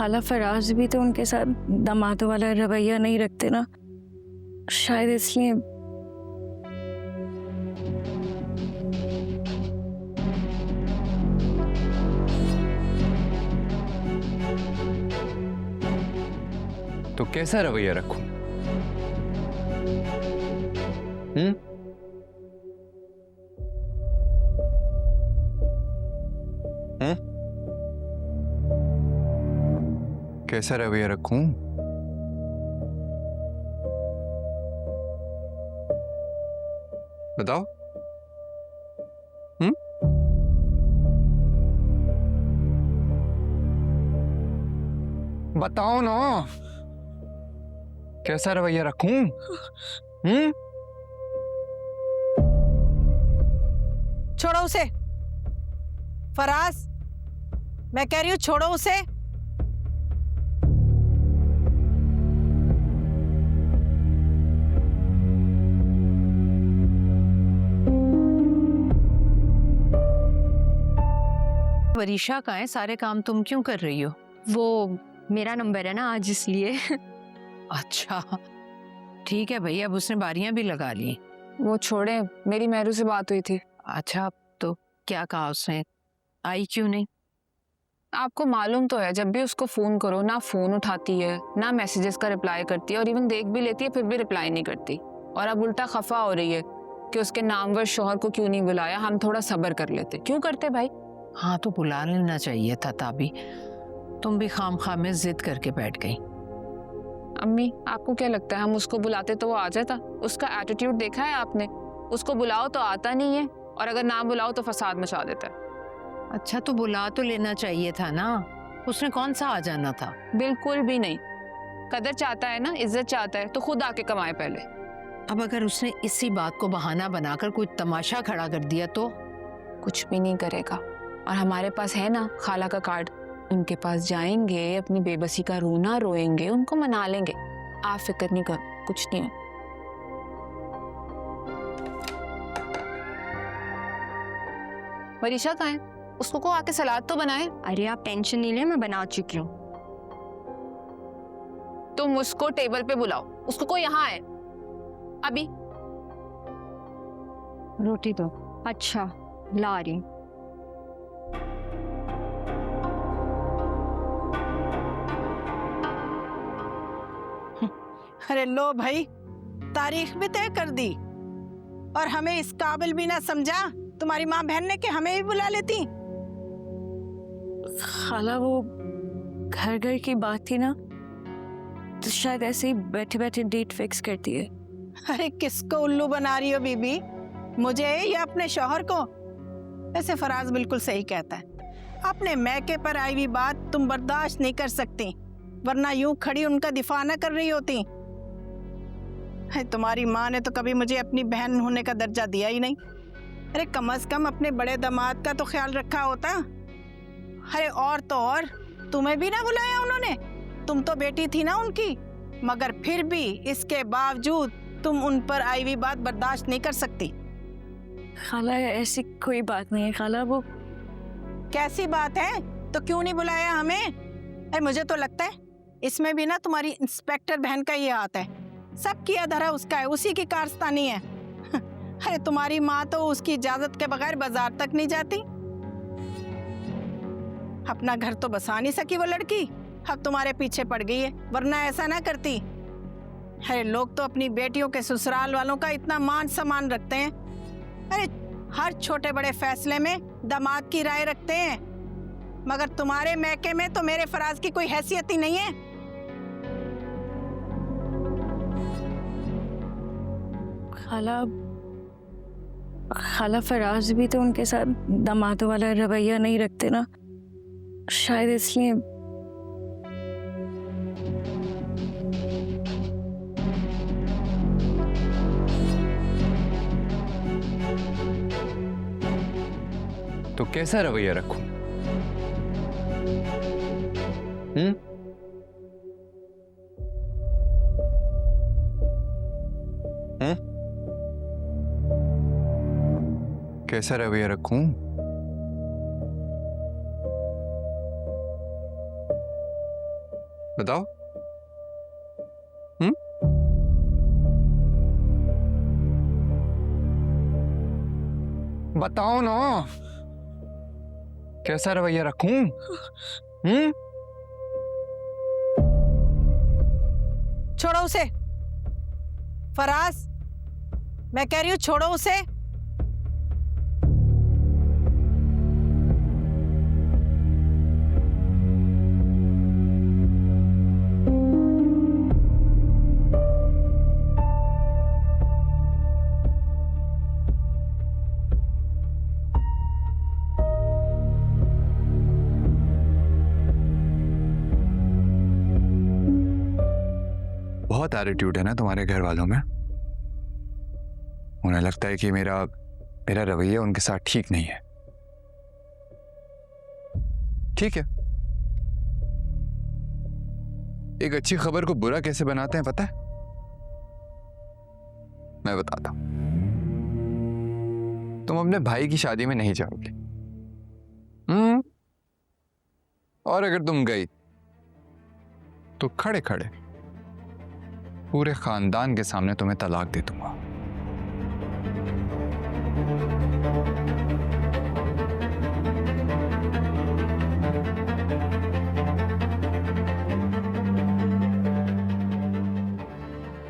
खाला फराज भी तो उनके साथ दामादों वाला रवैया नहीं रखते ना, शायद इसलिए। तो कैसा रवैया रखूं? कैसा रवैया रखूं? बताओ। बताओ ना, कैसा रवैया रखूं? छोड़ो उसे फराज, मैं कह रही हूं छोड़ो उसे। वरीशा का है, सारे काम तुम क्यों कर रही हो? वो मेरा नंबर है ना आज, इसलिए। अच्छा ठीक है भाई, अब उसने बारियां भी लगा ली। वो छोड़े, मेरी मेहरू से बात हुई थी। अच्छा तो क्या कहा उसने? आई क्यों नहीं? आपको मालूम तो है, जब भी उसको फोन करो ना फोन उठाती है, ना मैसेजेस का रिप्लाई करती है, और इवन देख भी लेती है फिर भी रिप्लाई नहीं करती। और अब उल्टा खफा हो रही है कि उसके नामवर शौहर को क्यों नहीं बुलाया, हम थोड़ा सब्र कर लेते। क्यों करते भाई? हाँ तो बुला लेना चाहिए था ताबी, तुम भी खामखा में जिद करके बैठ गई। अम्मी आपको क्या लगता है हम उसको बुलाते तो वो आ जाता? उसका एटीट्यूड देखा है आपने? उसको बुलाओ तो आता नहीं है, और अगर ना बुलाओ तो फसाद मचा देता है। अच्छा तो बुला तो लेना चाहिए था ना, उसने कौन सा आ जाना था? बिल्कुल भी नहीं। कदर चाहता है ना, इज्जत चाहता है तो खुद आके कमाए पहले। अब अगर उसने इसी बात को बहाना बनाकर कोई तमाशा खड़ा कर दिया तो? कुछ भी नहीं करेगा, और हमारे पास है ना खाला का कार्ड, उनके पास जाएंगे, अपनी बेबसी का रोना रोएंगे, उनको मना लेंगे। आप फिक्र नहीं करो, कुछ नहीं है। वरीशा कहाँ है? उसको को आके सलाद तो बनाए। अरे आप टेंशन नहीं ले, मैं बना चुकी हूँ। तुम उसको टेबल पे बुलाओ, उसको को यहाँ है अभी। रोटी दो। अच्छा ला रही हूँ। अरे लो भाई, तारीख भी तय कर दी और हमें इस काबिल भी ना समझा। तुम्हारी माँ बहन ने कि हमें भी बुला लेती। खाला वो घर घर की बात थी ना, तो शायद ऐसे ही बैठे बैठे डेट फिक्स करती है। अरे किसको उल्लू बना रही हो बीबी, मुझे या अपने शौहर को? ऐसे फराज बिल्कुल सही कहता है, अपने मैके पर आई हुई बात तुम बर्दाश्त नहीं कर सकती, वरना यूं खड़ी उनका दिफा ना कर रही होती। तुम्हारी माँ ने तो कभी मुझे अपनी बहन होने का दर्जा दिया ही नहीं। अरे कम से कम अपने बड़े दामाद का तो ख्याल रखा होता। अरे और तो और तुम्हें भी ना बुलाया उन्होंने, तुम तो बेटी थी ना उनकी, मगर फिर भी इसके बावजूद तुम उन पर आई हुई बात बर्दाश्त नहीं कर सकती। खाला ऐसी कोई बात नहीं है खाला। वो कैसी बात है? तो क्यों नहीं बुलाया हमें? अरे मुझे तो लगता है इसमें भी ना तुम्हारी इंस्पेक्टर बहन का ही हाथ है, सब किया धरा उसका है, उसी की कारस्तानी है। अरे तुम्हारी माँ तो उसकी इजाजत के बगैर बाजार तक नहीं जाती। अपना घर तो बसा नहीं सकी वो लड़की, अब तुम्हारे पीछे पड़ गई है, वरना ऐसा ना करती। अरे लोग तो अपनी बेटियों के ससुराल वालों का इतना मान सम्मान रखते हैं, अरे हर छोटे बड़े फैसले में दामाद की राय रखते हैं, मगर तुम्हारे मैके में तो मेरे फराज की कोई हैसियत ही नहीं है। खाला फराज भी तो उनके साथ दामादों वाला रवैया नहीं रखते ना, शायद इसलिए। तो कैसा रवैया रखूं? कैसा रवैया रखूं? बताओ। बताओ ना, कैसा रवैया रखूं? छोड़ो उसे फराज, मैं कह रही हूँ छोड़ो उसे। बहुत एटीट्यूड है ना तुम्हारे घर वालों में। उन्हें लगता है कि मेरा रवैया उनके साथ ठीक नहीं है। ठीक है, एक अच्छी खबर को बुरा कैसे बनाते हैं पता है? मैं बताता हूं। तुम अपने भाई की शादी में नहीं जाओगे। और अगर तुम गई तो खड़े खड़े पूरे खानदान के सामने तुम्हें तलाक दे दूंगा।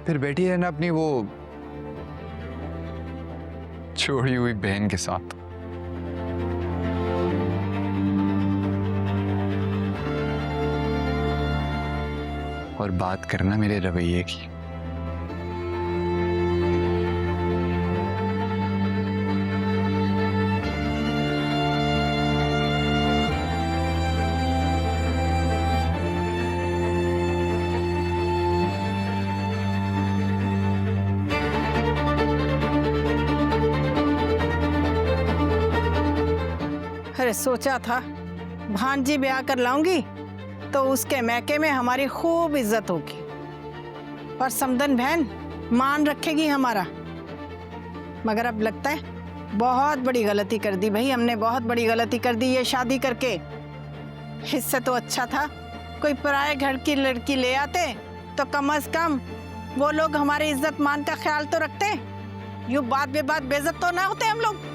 फिर बैठी रहना अपनी वो छोड़ी हुई बहन के साथ। और बात करना मेरे रवैये की। अरे सोचा था भांजी ब्याह कर लाऊंगी तो उसके मैके में हमारी खूब इज्जत होगी और समदन बहन मान रखेगी हमारा। मगर अब लगता है बहुत बड़ी गलती कर दी भाई, हमने बहुत बड़ी गलती कर दी ये शादी करके। इससे तो अच्छा था कोई पराये घर की लड़की ले आते तो कम से कम वो लोग हमारी इज्जत मान का ख्याल तो रखते, यूं बात बेबात बेइज्जत तो ना होते हम लोग।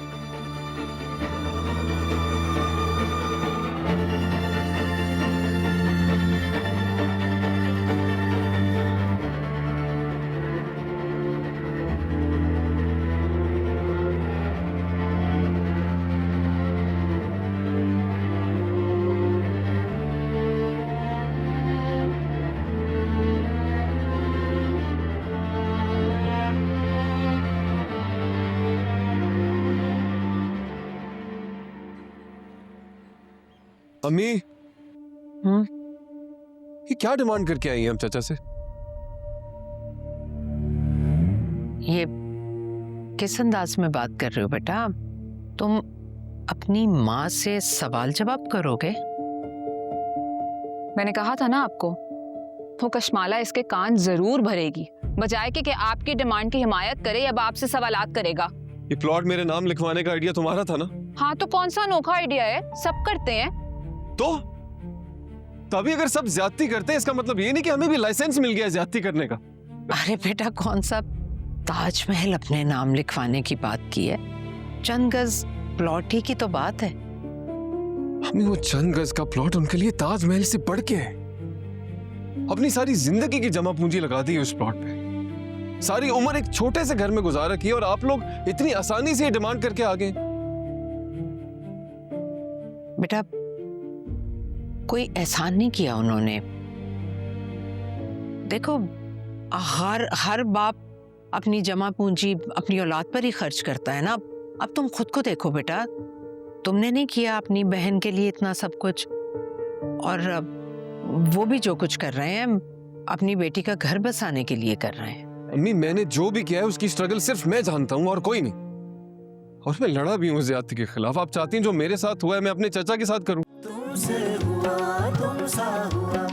अम्मी, ये क्या डिमांड करके आई हैं हम चाचा से? ये किस अंदाज में बात कर रहे हो बेटा? तुम अपनी माँ से सवाल जवाब करोगे? मैंने कहा था ना आपको, वो कशमाला इसके कान जरूर भरेगी, बजाय कि आपकी डिमांड की हिमायत करे अब आपसे सवालात करेगा। ये प्लॉट मेरे नाम लिखवाने का आइडिया तुम्हारा था ना? हाँ तो कौन सा अनोखा आइडिया है, सब करते हैं। तो तभी अगर सब ज्यादती करते हैं इसका मतलब ये नहीं कि हमें भी लाइसेंस मिल गया ज्यादती करने का। अरे बेटा कौन सा ताजमहल अपने नाम लिखवाने की बात की है, चंद गज प्लॉट ही की तो बात है। हमें वो चंद गज का प्लॉट उनके लिए ताजमहल से बढ़ के है। अपनी सारी जिंदगी की जमा पूंजी लगा दी उस प्लॉट पे, सारी उम्र एक छोटे से घर में गुजारा की और आप लोग इतनी आसानी से ये डिमांड करके आ गए। बेटा कोई एहसान नहीं किया उन्होंने। देखो हर बाप अपनी जमा पूंजी अपनी औलाद पर ही खर्च करता है ना। अब तुम खुद को देखो बेटा, तुमने नहीं किया अपनी बहन के लिए इतना सब कुछ, और वो भी जो कुछ कर रहे हैं अपनी बेटी का घर बसाने के लिए कर रहे हैं। अम्मी मैंने जो भी किया है उसकी स्ट्रगल सिर्फ मैं जानता हूँ और कोई नहीं, और मैं लड़ा भी हूँ ज्यादती के खिलाफ। आप चाहती हैं जो मेरे साथ हुआ है मैं अपने चाचा के साथ करूँ? तुमसे हुआ तुमसा हुआ